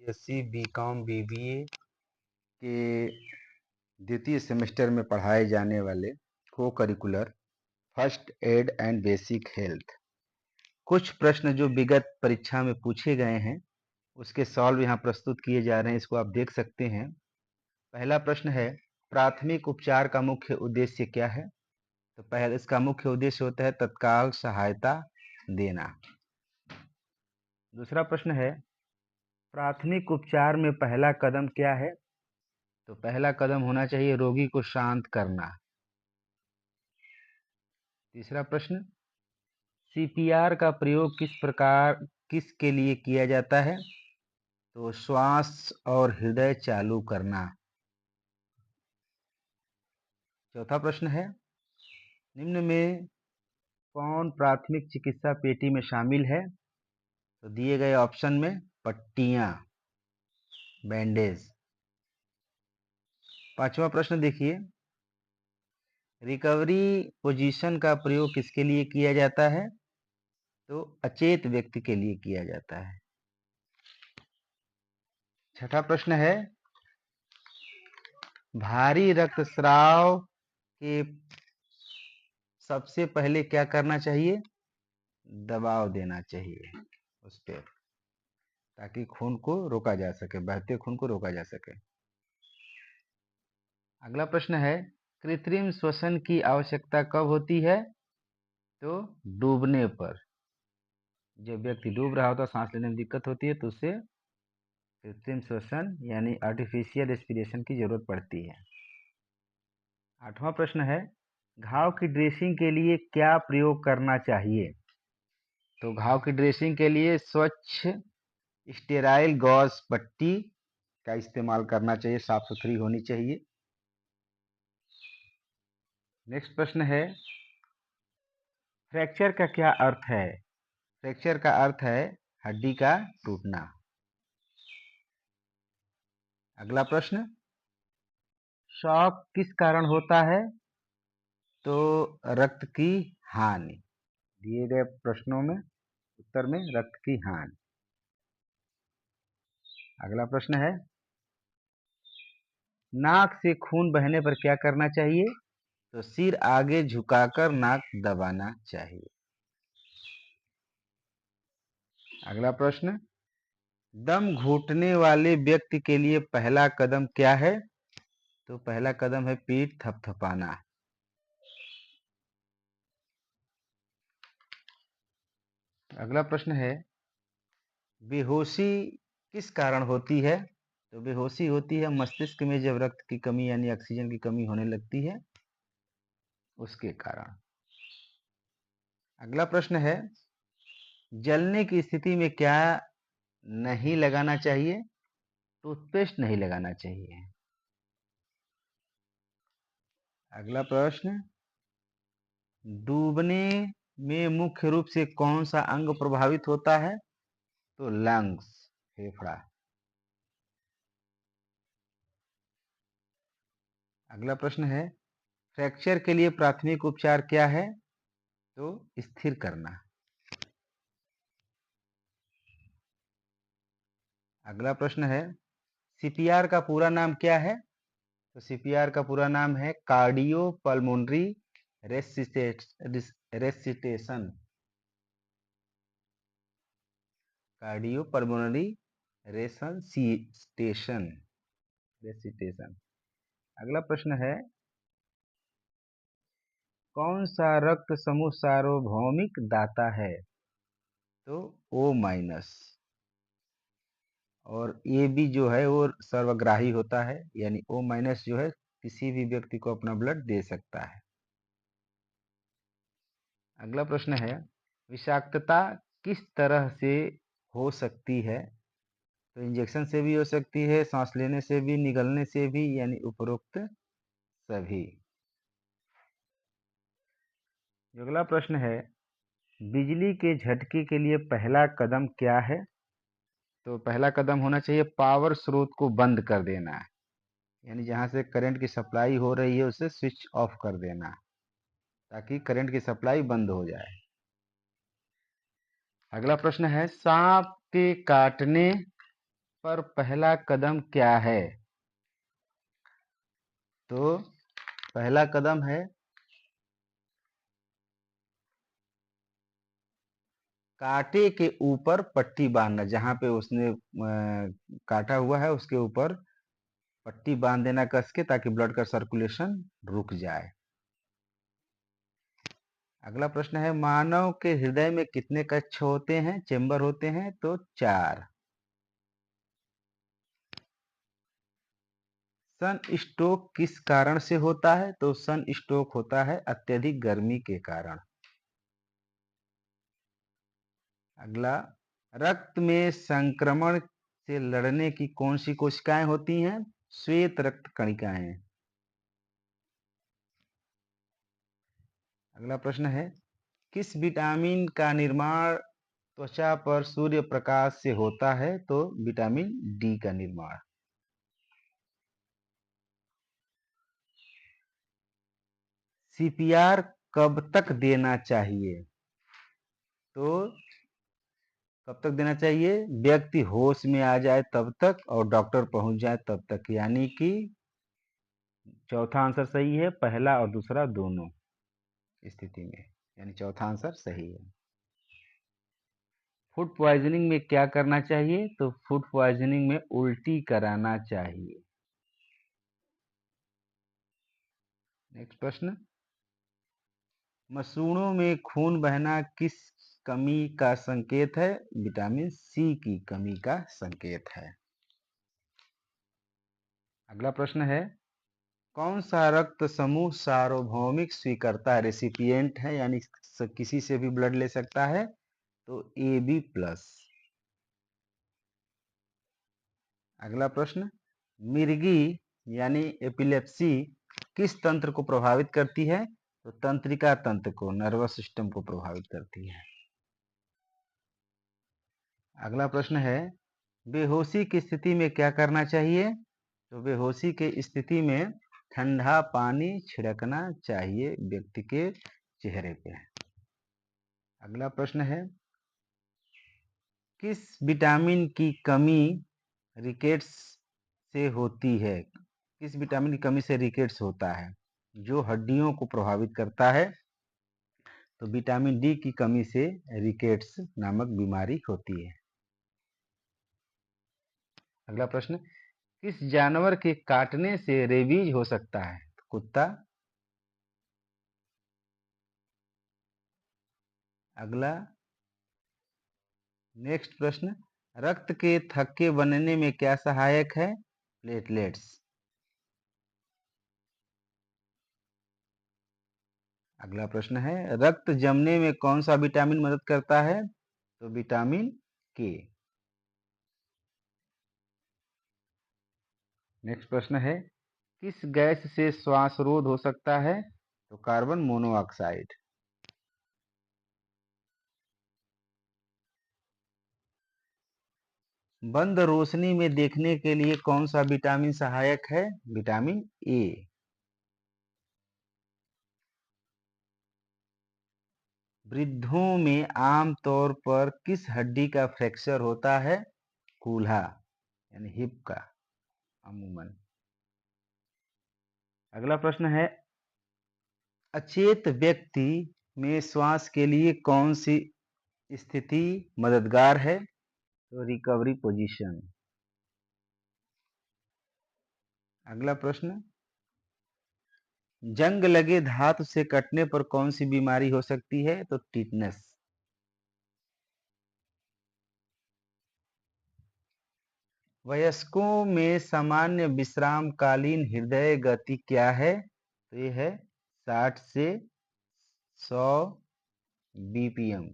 BSc, BCom, BBA के द्वितीय semester में पढ़ाए जाने वाले को curricular first aid and basic health कुछ प्रश्न जो विगत परीक्षा में पूछे गए हैं उसके सॉल्व यहाँ प्रस्तुत किए जा रहे हैं। इसको आप देख सकते हैं। पहला प्रश्न है, प्राथमिक उपचार का मुख्य उद्देश्य क्या है? तो पहले इसका मुख्य उद्देश्य होता है तत्काल सहायता देना। दूसरा प्रश्न है, प्राथमिक उपचार में पहला कदम क्या है? तो पहला कदम होना चाहिए रोगी को शांत करना। तीसरा प्रश्न, सीपीआर का प्रयोग किसके लिए किया जाता है? तो श्वास और हृदय चालू करना। चौथा प्रश्न है, निम्न में कौन प्राथमिक चिकित्सा पेटी में शामिल है? तो दिए गए ऑप्शन में पट्टियां, बैंडेज। पांचवा प्रश्न देखिए, रिकवरी पोजीशन का प्रयोग किसके लिए किया जाता है? तो अचेत व्यक्ति के लिए किया जाता है। छठा प्रश्न है, भारी रक्तस्राव के सबसे पहले क्या करना चाहिए? दबाव देना चाहिए उस पे, ताकि खून को रोका जा सके, बहते खून को रोका जा सके। अगला प्रश्न है, कृत्रिम श्वसन की आवश्यकता कब होती है? तो डूबने पर। जब व्यक्ति डूब रहा होता, सांस लेने में दिक्कत होती है, तो उसे कृत्रिम श्वसन यानी आर्टिफिशियल रेस्पिरेशन की जरूरत पड़ती है। आठवां प्रश्न है, घाव की ड्रेसिंग के लिए क्या प्रयोग करना चाहिए? तो घाव की ड्रेसिंग के लिए स्वच्छ स्टेराइल गॉज पट्टी का इस्तेमाल करना चाहिए, साफ सुथरी होनी चाहिए। नेक्स्ट प्रश्न है, फ्रैक्चर का क्या अर्थ है? फ्रैक्चर का अर्थ है हड्डी का टूटना। अगला प्रश्न, शॉक किस कारण होता है? तो रक्त की हानि। दिए गए प्रश्नों में उत्तर में रक्त की हानि। अगला प्रश्न है, नाक से खून बहने पर क्या करना चाहिए? तो सिर आगे झुकाकर नाक दबाना चाहिए। अगला प्रश्न, दम घुटने वाले व्यक्ति के लिए पहला कदम क्या है? तो पहला कदम है पीठ थपथपाना। अगला प्रश्न है, बेहोशी किस कारण होती है? तो बेहोशी होती है मस्तिष्क में जब रक्त की कमी यानी ऑक्सीजन की कमी होने लगती है, उसके कारण। अगला प्रश्न है, जलने की स्थिति में क्या नहीं लगाना चाहिए? टूथपेस्ट नहीं लगाना चाहिए। अगला प्रश्न, डूबने में मुख्य रूप से कौन सा अंग प्रभावित होता है? तो लंग्स, फेफड़ा। अगला प्रश्न है, फ्रैक्चर के लिए प्राथमिक उपचार क्या है? तो स्थिर करना। अगला प्रश्न है, सीपीआर का पूरा नाम क्या है? तो सीपीआर का पूरा नाम है cardio pulmonary recitation. Cardio pulmonary recitation. अगला प्रश्न है, कौन सा रक्त समूह सार्वभौमिक दाता है? तो O माइनस। और ए बी जो है वो सर्वग्राही होता है, यानी O माइनस जो है किसी भी व्यक्ति को अपना ब्लड दे सकता है। अगला प्रश्न है, विषाक्तता किस तरह से हो सकती है? तो इंजेक्शन से भी हो सकती है, सांस लेने से भी, निगलने से भी, यानी उपरोक्त सभी। अगला प्रश्न है, बिजली के झटके के लिए पहला कदम क्या है? तो पहला कदम होना चाहिए पावर स्रोत को बंद कर देना, यानी जहां से करंट की सप्लाई हो रही है उसे स्विच ऑफ कर देना, ताकि करंट की सप्लाई बंद हो जाए। अगला प्रश्न है, सांप के काटने पर पहला कदम क्या है? तो पहला कदम है कांटे के ऊपर पट्टी बांधना। जहां पे उसने काटा हुआ है उसके ऊपर पट्टी बांध देना कस के, ताकि ब्लड का सर्कुलेशन रुक जाए। अगला प्रश्न है, मानव के हृदय में कितने कक्ष होते हैं, चेंबर होते हैं? तो 4। सन स्ट्रोक किस कारण से होता है? तो सन स्ट्रोक होता है अत्यधिक गर्मी के कारण। अगला, रक्त में संक्रमण से लड़ने की कौन सी कोशिकाएं होती हैं? श्वेत रक्त कणिकाएं। अगला प्रश्न है, किस विटामिन का निर्माण त्वचा पर सूर्य प्रकाश से होता है? तो विटामिन डी का निर्माण। सीपीआर कब तक देना चाहिए? तो कब तक देना चाहिए? व्यक्ति होश में आ जाए तब तक और डॉक्टर पहुंच जाए तब तक, यानी कि चौथा आंसर सही है, पहला और दूसरा दोनों स्थिति में, यानी चौथा आंसर सही है। फूड पॉइजनिंग में क्या करना चाहिए? तो फूड पॉइजनिंग में उल्टी कराना चाहिए। नेक्स्ट प्रश्न, मसूड़ों में खून बहना किस कमी का संकेत है? विटामिन सी की कमी का संकेत है। अगला प्रश्न है, कौन सा रक्त समूह सार्वभौमिक स्वीकर्ता रेसिपिएंट है, यानी किसी से भी ब्लड ले सकता है? तो AB प्लस। अगला प्रश्न, मिर्गी यानी एपिलेप्सी किस तंत्र को प्रभावित करती है? तो तंत्रिका तंत्र को, नर्वस सिस्टम को प्रभावित करती है। अगला प्रश्न है, बेहोशी की स्थिति में क्या करना चाहिए? तो बेहोशी की स्थिति में ठंडा पानी छिड़कना चाहिए व्यक्ति के चेहरे पे। अगला प्रश्न है, किस विटामिन की कमी रिकेट्स से होती है? किस विटामिन की कमी से रिकेट्स होता है? जो हड्डियों को प्रभावित करता है। तो विटामिन डी की कमी से रिकेट्स नामक बीमारी होती है। अगला प्रश्न, किस जानवर के काटने से रेबीज हो सकता है? कुत्ता। अगला, नेक्स्ट प्रश्न, रक्त के थक्के बनने में क्या सहायक है? प्लेटलेट्स। अगला प्रश्न है, रक्त जमने में कौन सा विटामिन मदद करता है? तो विटामिन के। नेक्स्ट प्रश्न है, किस गैस से श्वास रोध हो सकता है? तो कार्बन मोनोऑक्साइड। बंद रोशनी में देखने के लिए कौन सा विटामिन सहायक है? Vitamin A. वृद्धों में आमतौर पर किस हड्डी का फ्रैक्चर होता है? कूल्हा यानी हिप का, अमूमन। अगला प्रश्न है, अचेत व्यक्ति में श्वास के लिए कौन सी स्थिति मददगार है? तो रिकवरी पोजीशन। अगला प्रश्न, जंग लगे धातु से कटने पर कौन सी बीमारी हो सकती है? तो टिटनेस। वयस्कों में सामान्य विश्रामकालीन हृदय गति क्या है? तो ये है 60 से 100 बीपीएम।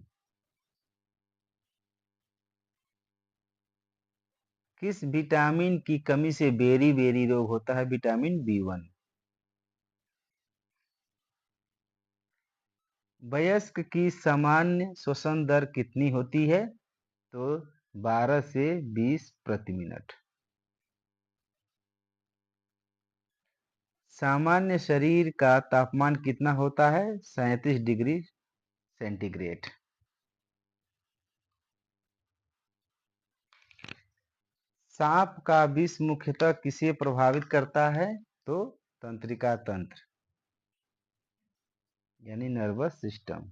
किस विटामिन की कमी से बेरी बेरी रोग होता है? Vitamin B1। वयस्क की सामान्य श्वसन दर कितनी होती है? तो 12 से 20 प्रति मिनट। सामान्य शरीर का तापमान कितना होता है? 37 डिग्री सेंटीग्रेड। सांप का विष मुख्यतः किसे प्रभावित करता है? तो तंत्रिका तंत्र यानी नर्वस सिस्टम।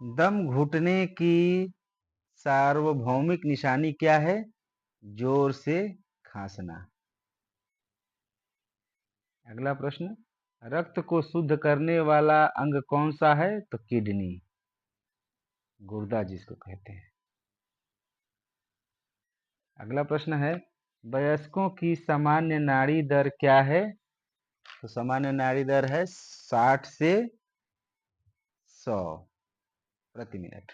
दम घुटने की सार्वभौमिक निशानी क्या है? जोर से खांसना। अगला प्रश्न, रक्त को शुद्ध करने वाला अंग कौन सा है? तो किडनी, गुर्दा जिसको कहते हैं। अगला प्रश्न है, वयस्कों की सामान्य नाड़ी दर क्या है? तो सामान्य नाड़ी दर है 60 से 100 प्रति मिनट।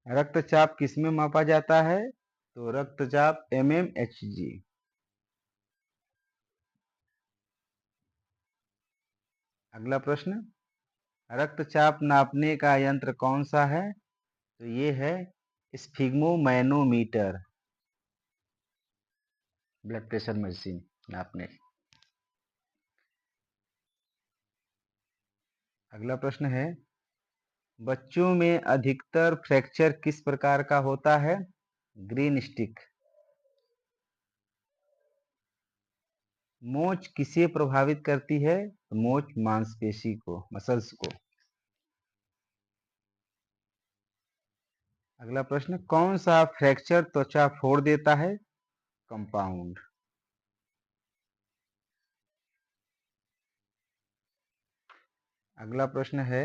रक्तचाप किसमें मापा जाता है? तो रक्तचाप mmHg। अगला प्रश्न, रक्तचाप नापने का यंत्र कौन सा है? तो ये है स्फिग्मोमैनोमीटर, ब्लड प्रेशर मशीन नापने। अगला प्रश्न है, बच्चों में अधिकतर फ्रैक्चर किस प्रकार का होता है? Green stick. मोच किसे प्रभावित करती है? मोच मांसपेशी को, मसल्स को। अगला प्रश्न, कौन सा फ्रैक्चर त्वचा फोड़ देता है? कंपाउंड। अगला प्रश्न है,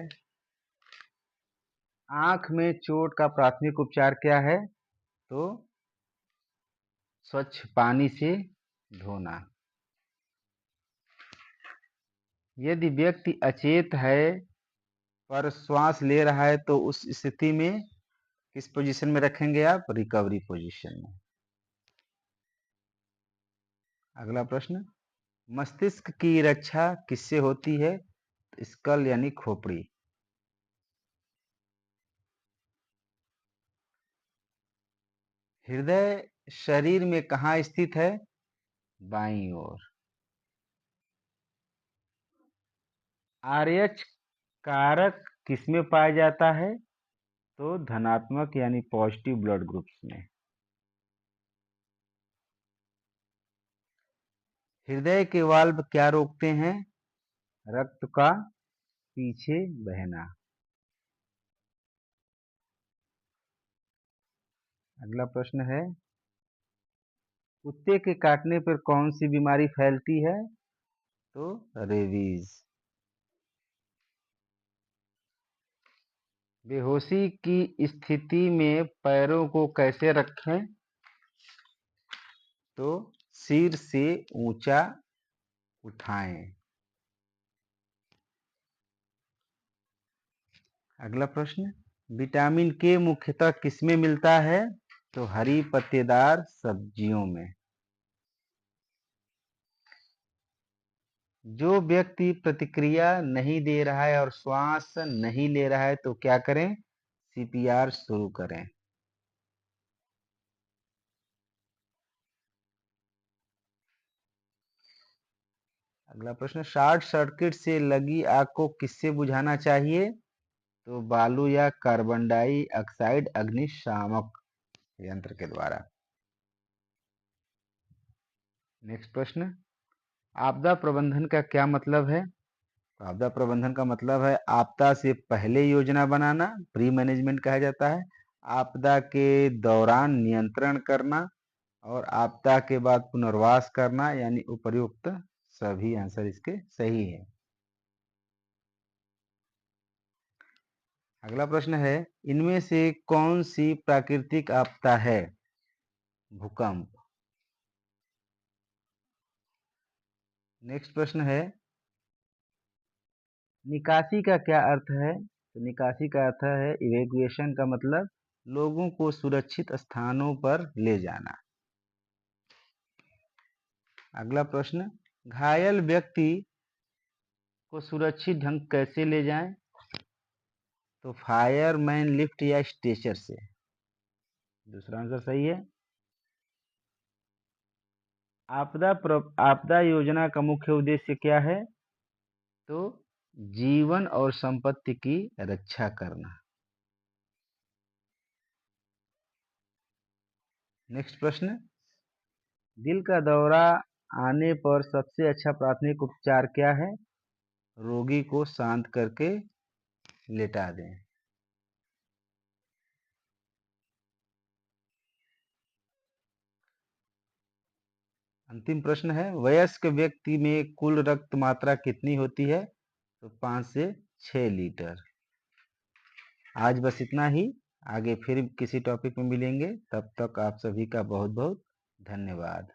आंख में चोट का प्राथमिक उपचार क्या है? तो स्वच्छ पानी से धोना। यदि व्यक्ति अचेत है पर श्वास ले रहा है तो उस स्थिति में किस पोजीशन में रखेंगे आप? रिकवरी पोजीशन में। अगला प्रश्न, मस्तिष्क की रक्षा किससे होती है? स्कल यानी खोपड़ी। हृदय शरीर में कहाँ स्थित है? बाईं ओर। आरएच कारक किसमें पाया जाता है? तो धनात्मक यानी पॉजिटिव ब्लड ग्रुप्स में। हृदय के वाल्व क्या रोकते हैं? रक्त का पीछे बहना। अगला प्रश्न है, कुत्ते के काटने पर कौन सी बीमारी फैलती है? तो रेबीज। बेहोशी की स्थिति में पैरों को कैसे रखें? तो सिर से ऊंचा उठाएं। अगला प्रश्न, विटामिन के मुख्यतः किसमें मिलता है? तो हरी पत्तेदार सब्जियों में। जो व्यक्ति प्रतिक्रिया नहीं दे रहा है और श्वास नहीं ले रहा है तो क्या करें? सीपीआर शुरू करें। अगला प्रश्न, शॉर्ट सर्किट से लगी आग को किससे बुझाना चाहिए? तो बालू या कार्बन डाइऑक्साइड अग्निशामक यंत्र के द्वारा। नेक्स्ट प्रश्न, आपदा प्रबंधन का क्या मतलब है? तो आपदा प्रबंधन का मतलब है आपदा से पहले योजना बनाना, प्री मैनेजमेंट कहा जाता है। आपदा के दौरान नियंत्रण करना और आपदा के बाद पुनर्वास करना, यानी उपर्युक्त सभी आंसर इसके सही है। अगला प्रश्न है, इनमें से कौन सी प्राकृतिक आपदा है? भूकंप। नेक्स्ट प्रश्न है, निकासी का क्या अर्थ है? तो निकासी का अर्थ है इवैक्यूएशन का मतलब लोगों को सुरक्षित स्थानों पर ले जाना। अगला प्रश्न, घायल व्यक्ति को सुरक्षित ढंग कैसे ले जाएं? तो फायरमैन लिफ्ट या स्ट्रेचर से। दूसरा आंसर सही है। आपदा योजना का मुख्य उद्देश्य क्या है? तो जीवन और संपत्ति की रक्षा करना। नेक्स्ट प्रश्न, दिल का दौरा आने पर सबसे अच्छा प्राथमिक उपचार क्या है? रोगी को शांत करके लेटा दें। अंतिम प्रश्न है, वयस्क व्यक्ति में कुल रक्त मात्रा कितनी होती है? तो 5 से 6 लीटर। आज बस इतना ही, आगे फिर किसी टॉपिक में मिलेंगे, तब तक आप सभी का बहुत बहुत धन्यवाद।